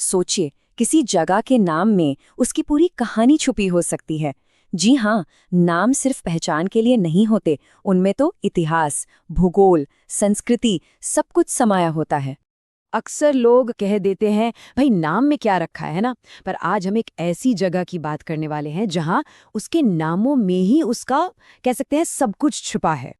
सोचिए, किसी जगह के नाम में उसकी पूरी कहानी छुपी हो सकती है। जी हाँ, नाम सिर्फ पहचान के लिए नहीं होते, उनमें तो इतिहास, भूगोल, संस्कृति सब कुछ समाया होता है। अक्सर लोग कह देते हैं भाई नाम में क्या रखा है ना। पर आज हम एक ऐसी जगह की बात करने वाले हैं जहां उसके नामों में ही उसका कह सकते हैं सब कुछ छुपा है।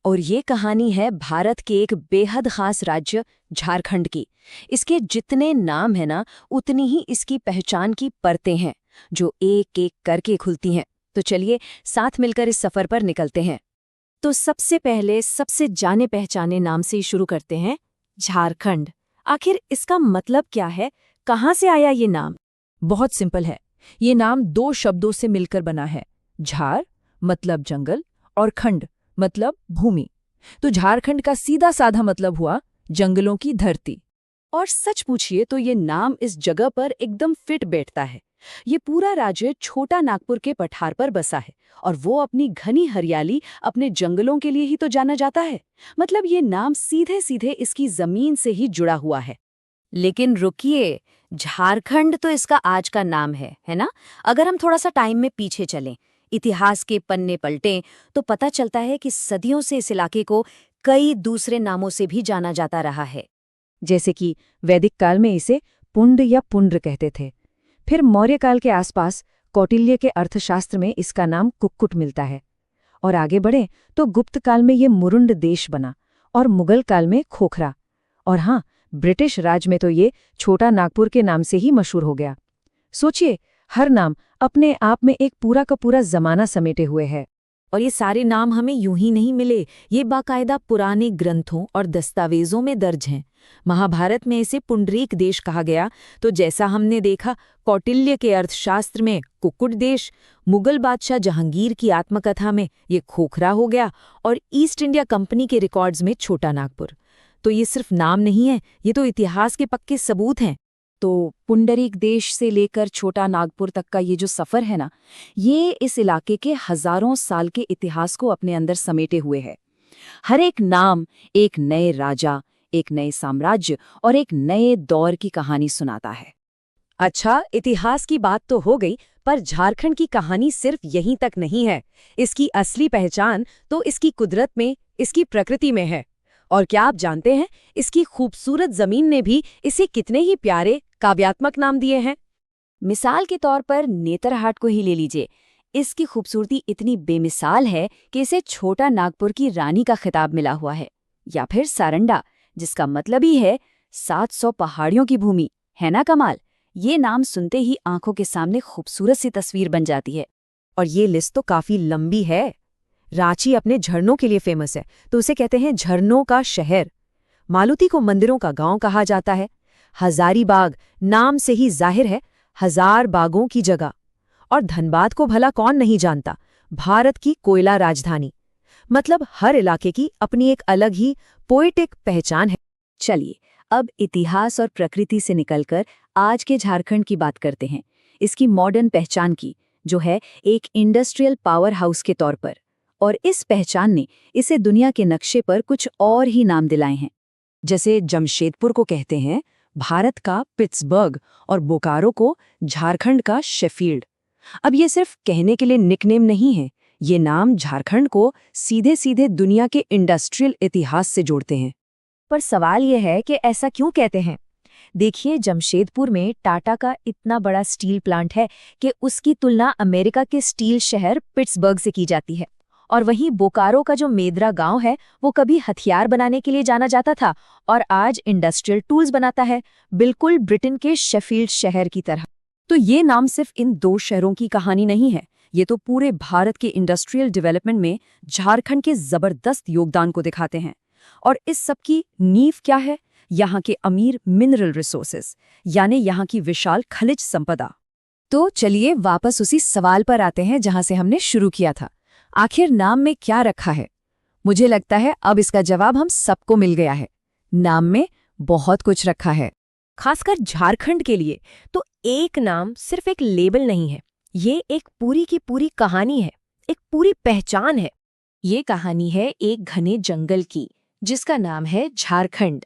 और ये कहानी है भारत के एक बेहद खास राज्य झारखंड की। इसके जितने नाम हैं ना, उतनी ही इसकी पहचान की परतें हैं, जो एक एक करके खुलती हैं। तो चलिए साथ मिलकर इस सफर पर निकलते हैं। तो सबसे पहले सबसे जाने पहचाने नाम से ही शुरू करते हैं, झारखंड। आखिर इसका मतलब क्या है, कहाँ से आया ये नाम? बहुत सिंपल है। ये नाम दो शब्दों से मिलकर बना है। झार मतलब जंगल और खंड मतलब भूमि। तो झारखंड का सीधा साधा मतलब हुआ जंगलों की धरती। और सच पूछिए तो ये नाम इस जगह पर एकदम फिट बैठता है। ये पूरा राज्य छोटा नागपुर के पठार पर बसा है और वो अपनी घनी हरियाली, अपने जंगलों के लिए ही तो जाना जाता है। मतलब ये नाम सीधे सीधे इसकी जमीन से ही जुड़ा हुआ है। लेकिन रुकिए, झारखंड तो इसका आज का नाम है ना? अगर हम थोड़ा सा टाइम में पीछे चलें, इतिहास के पन्ने पलटें, तो पता चलता है कि सदियों से इस इलाके को कई दूसरे नामों से भी जाना जाता रहा है। जैसे कि वैदिक काल में इसे पुंड या पुंड्र कहते थे। फिर मौर्य काल के आसपास कौटिल्य के अर्थशास्त्र में इसका नाम कुक्कुट मिलता है। और आगे बढ़े तो गुप्त काल में ये मुरुंड देश बना और मुगल काल में खोखरा। और हाँ, ब्रिटिश राज में तो ये छोटा नागपुर के नाम से ही मशहूर हो गया। सोचिए, हर नाम अपने आप में एक पूरा का पूरा जमाना समेटे हुए है। और ये सारे नाम हमें यूं ही नहीं मिले, ये बाकायदा पुराने ग्रंथों और दस्तावेजों में दर्ज हैं। महाभारत में इसे पुंडरीक देश कहा गया, तो जैसा हमने देखा कौटिल्य के अर्थशास्त्र में कुक्कुट देश, मुगल बादशाह जहांगीर की आत्मकथा में ये खोखरा हो गया, और ईस्ट इंडिया कंपनी के रिकॉर्ड्स में छोटा नागपुर। तो ये सिर्फ नाम नहीं है, ये तो इतिहास के पक्के सबूत हैं। तो पुंडरीक देश से लेकर छोटा नागपुर तक का ये जो सफ़र है ना, ये इस इलाके के हजारों साल के इतिहास को अपने अंदर समेटे हुए है। हर एक नाम एक नए राजा, एक नए साम्राज्य और एक नए दौर की कहानी सुनाता है। अच्छा, इतिहास की बात तो हो गई, पर झारखंड की कहानी सिर्फ यहीं तक नहीं है। इसकी असली पहचान तो इसकी कुदरत में, इसकी प्रकृति में है। और क्या आप जानते हैं, इसकी खूबसूरत जमीन ने भी इसे कितने ही प्यारे काव्यात्मक नाम दिए हैं। मिसाल के तौर पर नेतरहाट को ही ले लीजिए। इसकी खूबसूरती इतनी बेमिसाल है कि इसे छोटा नागपुर की रानी का खिताब मिला हुआ है। या फिर सारंडा, जिसका मतलब ही है 700 पहाड़ियों की भूमि। है ना कमाल? ये नाम सुनते ही आंखों के सामने खूबसूरत सी तस्वीर बन जाती है। और ये लिस्ट तो काफी लंबी है। रांची अपने झरनों के लिए फेमस है, तो उसे कहते हैं झरनों का शहर। मालुती को मंदिरों का गांव कहा जाता है। हजारीबाग नाम से ही जाहिर है हजार बागों की जगह। और धनबाद को भला कौन नहीं जानता, भारत की कोयला राजधानी। मतलब हर इलाके की अपनी एक अलग ही पोएटिक पहचान है। चलिए अब इतिहास और प्रकृति से निकलकर आज के झारखंड की बात करते हैं, इसकी मॉडर्न पहचान की, जो है एक इंडस्ट्रियल पावर हाउस के तौर पर। और इस पहचान ने इसे दुनिया के नक्शे पर कुछ और ही नाम दिलाए हैं। जैसे जमशेदपुर को कहते हैं भारत का पिट्सबर्ग और बोकारो को झारखंड का शेफील्ड। अब ये सिर्फ कहने के लिए निकनेम नहीं है, ये नाम झारखंड को सीधे सीधे दुनिया के इंडस्ट्रियल इतिहास से जोड़ते हैं। पर सवाल यह है कि ऐसा क्यों कहते हैं? देखिए, जमशेदपुर में टाटा का इतना बड़ा स्टील प्लांट है कि उसकी तुलना अमेरिका के स्टील शहर पिट्सबर्ग से की जाती है। और वहीं बोकारो का जो मेद्रा गांव है, वो कभी हथियार बनाने के लिए जाना जाता था और आज इंडस्ट्रियल टूल्स बनाता है, बिल्कुल ब्रिटेन के शेफील्ड शहर की तरह। तो ये नाम सिर्फ इन दो शहरों की कहानी नहीं है, ये तो पूरे भारत के इंडस्ट्रियल डेवलपमेंट में झारखंड के जबरदस्त योगदान को दिखाते हैं। और इस सब की नींव क्या है? यहाँ के अमीर मिनरल रिसोर्सेस, यानी यहाँ की विशाल खनिज संपदा। तो चलिए वापस उसी सवाल पर आते हैं जहां से हमने शुरू किया था। आखिर नाम में क्या रखा है? मुझे लगता है अब इसका जवाब हम सबको मिल गया है। नाम में बहुत कुछ रखा है, खासकर झारखंड के लिए। तो एक नाम सिर्फ एक लेबल नहीं है, ये एक पूरी की पूरी कहानी है, एक पूरी पहचान है। ये कहानी है एक घने जंगल की, जिसका नाम है झारखंड।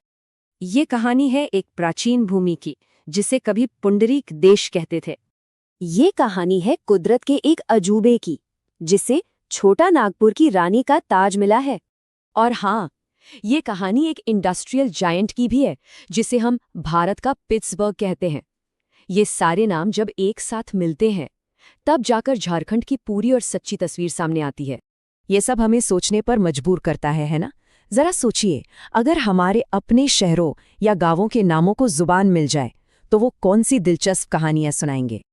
ये कहानी है एक प्राचीन भूमि की, जिसे कभी पुंडरीक देश कहते थे। ये कहानी है कुदरत के एक अजूबे की, जिसे छोटा नागपुर की रानी का ताज मिला है। और हाँ, ये कहानी एक इंडस्ट्रियल जायंट की भी है, जिसे हम भारत का पिट्सबर्ग कहते हैं। ये सारे नाम जब एक साथ मिलते हैं, तब जाकर झारखंड की पूरी और सच्ची तस्वीर सामने आती है। ये सब हमें सोचने पर मजबूर करता है ना? जरा सोचिए, अगर हमारे अपने शहरों या गांवों के नामों को जुबान मिल जाए, तो वो कौन सी दिलचस्प कहानियां सुनाएंगे।